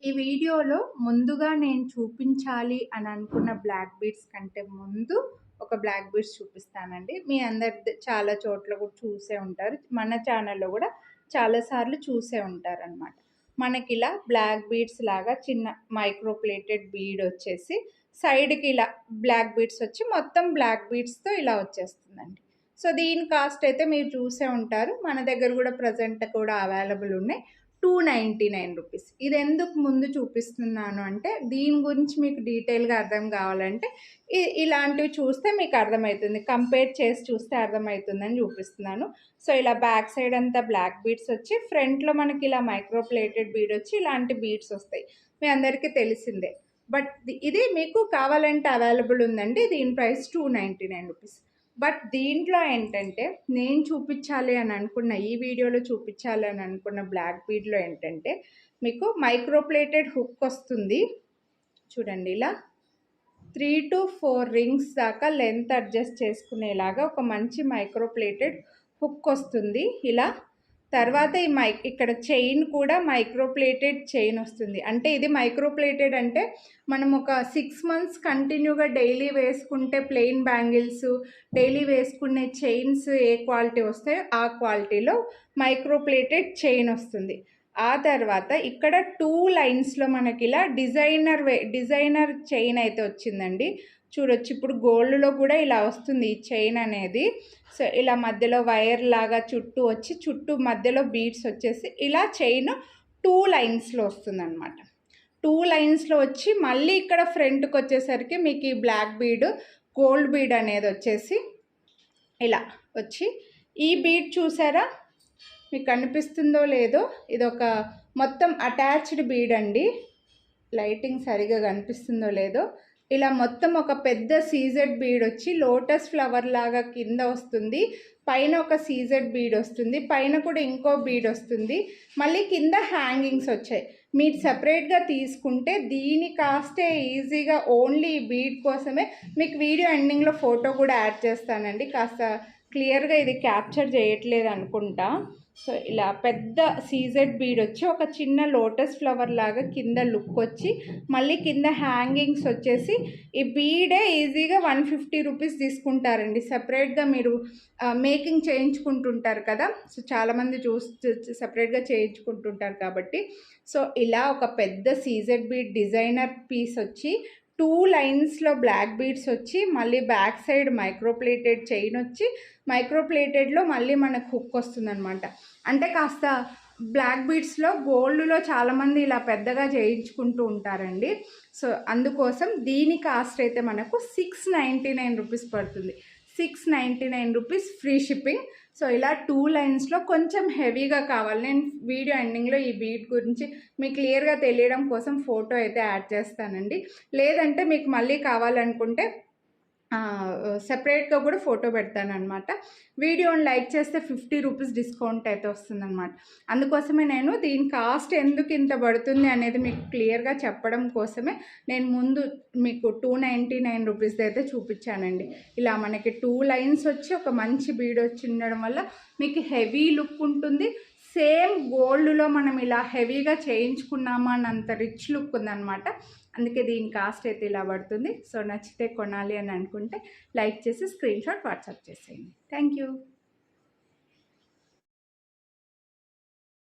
ఈ వీడియోలో ముందుగా నేను చూపించాలి అని అనుకున్న బ్లాక్ బీడ్స్ కంటే ముందు ఒక బ్లాక్ బీడ్స్ చూపిస్తానండి. మీ అందరి చాలా చోట్ల కూడా చూసే ఉంటారు. మన ఛానల్లో కూడా చాలాసార్లు చూసే ఉంటారనమాట. మనకి ఇలా బ్లాక్ బీడ్స్ లాగా చిన్న మైక్రో ప్లేటెడ్ బీడ్ వచ్చేసి సైడ్కి ఇలా బ్లాక్ బీడ్స్ వచ్చి మొత్తం బ్లాక్ బీడ్స్తో ఇలా వచ్చేస్తుందండి. సో దీని కాస్ట్ అయితే మీరు చూసే ఉంటారు. మన దగ్గర కూడా ప్రజెంట్ కూడా అవైలబుల్ ఉన్నాయి. 299 రూపీస్. ఇది ఎందుకు ముందు చూపిస్తున్నాను అంటే దీని గురించి మీకు డీటెయిల్గా అర్థం కావాలంటే ఇలాంటివి చూస్తే మీకు అర్థమవుతుంది, కంపేర్ చేసి చూస్తే అర్థమవుతుందని చూపిస్తున్నాను. సో ఇలా బ్యాక్ సైడ్ అంతా బ్లాక్ బీడ్స్ వచ్చి ఫ్రంట్లో మనకి ఇలా మైక్రో ప్లేటెడ్ బీడ్ వచ్చి ఇలాంటి బీడ్స్ వస్తాయి, మీ అందరికీ తెలిసిందే. బట్ ఇది మీకు కావాలంటే అవైలబుల్ ఉందండి. దీని ప్రైస్ 299 రూపీస్. బట్ దీంట్లో ఏంటంటే నేను చూపించాలి అని అనుకున్న, ఈ వీడియోలో చూపించాలి అని అనుకున్న బ్లాక్ బీడ్లో ఏంటంటే మీకు మైక్రో ప్లేటెడ్ హుక్ వస్తుంది చూడండి. ఇలా 3 to 4 రింగ్స్ దాకా లెంత్ అడ్జస్ట్ చేసుకునేలాగా ఒక మంచి మైక్రో ప్లేటెడ్ హుక్ వస్తుంది ఇలా. తర్వాత ఈ ఇక్కడ చైన్ కూడా మైక్రో ప్లేటెడ్ చైన్ వస్తుంది. అంటే ఇది మైక్రో ప్లేటెడ్ అంటే మనం ఒక 6 months కంటిన్యూగా డైలీ వేసుకుంటే ప్లెయిన్ బ్యాంగిల్స్, డైలీ వేసుకునే చైన్స్ ఏ క్వాలిటీ వస్తాయో ఆ క్వాలిటీలో మైక్రో ప్లేటెడ్ చైన్ వస్తుంది. ఆ తర్వాత ఇక్కడ 2 లైన్స్లో మనకి ఇలా డిజైనర్ చైన్ అయితే వచ్చిందండి. చూడొచ్చు, ఇప్పుడు గోల్డ్లో కూడా ఇలా వస్తుంది ఈ చైన్ అనేది. సో ఇలా మధ్యలో వైర్ లాగా చుట్టూ వచ్చి చుట్టూ మధ్యలో బీడ్స్ వచ్చేసి ఇలా చైన్ 2 లైన్స్లో వస్తుందన్నమాట. 2 లైన్స్లో వచ్చి మళ్ళీ ఇక్కడ ఫ్రంట్కి వచ్చేసరికి మీకు ఈ బ్లాక్ బీడ్, గోల్డ్ బీడ్ అనేది వచ్చేసి ఇలా వచ్చి ఈ బీడ్ చూసారా, మీకు కనిపిస్తుందో లేదో, ఇది ఒక మొత్తం అటాచ్డ్ బీడ్ అండి. లైటింగ్ సరిగా కనిపిస్తుందో లేదో, ఇలా మొత్తం ఒక పెద్ద సీజెడ్ బీడ్ వచ్చి లోటస్ ఫ్లవర్ లాగా కింద వస్తుంది. పైన ఒక సీజెడ్ బీడ్ వస్తుంది, పైన కూడా ఇంకో బీడ్ వస్తుంది, మళ్ళీ కింద హ్యాంగింగ్స్ వచ్చాయి. మీరు సపరేట్గా తీసుకుంటే దీని కాస్టే ఈజీగా ఓన్లీ ఈ బీడ్ కోసమే మీకు వీడియో ఎండింగ్లో ఫోటో కూడా యాడ్ చేస్తానండి. కాస్త క్లియర్గా ఇది క్యాప్చర్ చేయట్లేదు అనుకుంటా. సో ఇలా పెద్ద సీజెడ్ బీడ్ వచ్చి ఒక చిన్న లోటస్ ఫ్లవర్ లాగా కింద లుక్ వచ్చి మళ్ళీ కింద హ్యాంగింగ్స్ వచ్చేసి ఈ బీడే ఈజీగా 150 రూపీస్ తీసుకుంటారండి. సపరేట్గా మీరు మేకింగ్ చేయించుకుంటుంటారు కదా, సో చాలామంది సపరేట్గా చేయించుకుంటుంటారు కాబట్టి. సో ఇలా ఒక పెద్ద సీజెడ్ బీడ్ డిజైనర్ పీస్ వచ్చి 2 లైన్స్లో బ్లాక్ బీడ్స్ వచ్చి మళ్ళీ back side micro plated chain వచ్చి మైక్రో ప్లేటెడ్లో మళ్ళీ మనకు హుక్ వస్తుందన్నమాట. అంటే కాస్త బ్లాక్ బీడ్స్లో గోల్డ్లో చాలామంది ఇలా పెద్దగా చేయించుకుంటూ ఉంటారండి. సో అందుకోసం దీని కాస్ట్ అయితే మనకు 699 రూపీస్ పడుతుంది. 699 రూపీస్ ఫ్రీ షిప్పింగ్. సో ఇలా 2 లైన్స్లో కొంచెం హెవీగా కావాలి. నేను వీడియో ఎండింగ్లో ఈ బీడ్ గురించి మీకు క్లియర్గా తెలియడం కోసం ఫోటో అయితే యాడ్ చేస్తానండి. లేదంటే మీకు మళ్ళీ కావాలనుకుంటే సెపరేట్గా కూడా ఫోటో పెడతానమాట. వీడియోని లైక్ చేస్తే 50 రూపీస్ డిస్కౌంట్ అయితే వస్తుందన్నమాట. అందుకోసమే నేను దీని కాస్ట్ ఎందుకు ఇంత పడుతుంది అనేది మీకు క్లియర్గా చెప్పడం కోసమే నేను ముందు మీకు 299 రూపీస్ అయితే చూపించానండి. ఇలా మనకి 2 లైన్స్ వచ్చి ఒక మంచి బీడ్ వచ్చి ఉండడం వల్ల మీకు హెవీ లుక్ ఉంటుంది. సేమ్ గోల్డ్లో మనం ఇలా హెవీగా చేయించుకున్నామా అన్నంత రిచ్ లుక్ ఉందన్నమాట. అందుకే దీని కాస్ట్ అయితే ఇలా పడుతుంది. సో నచ్చితే కొనాలి అని అనుకుంటే లైక్ చేసి స్క్రీన్ షాట్ వాట్సాప్ చేసేయండి. Thank you.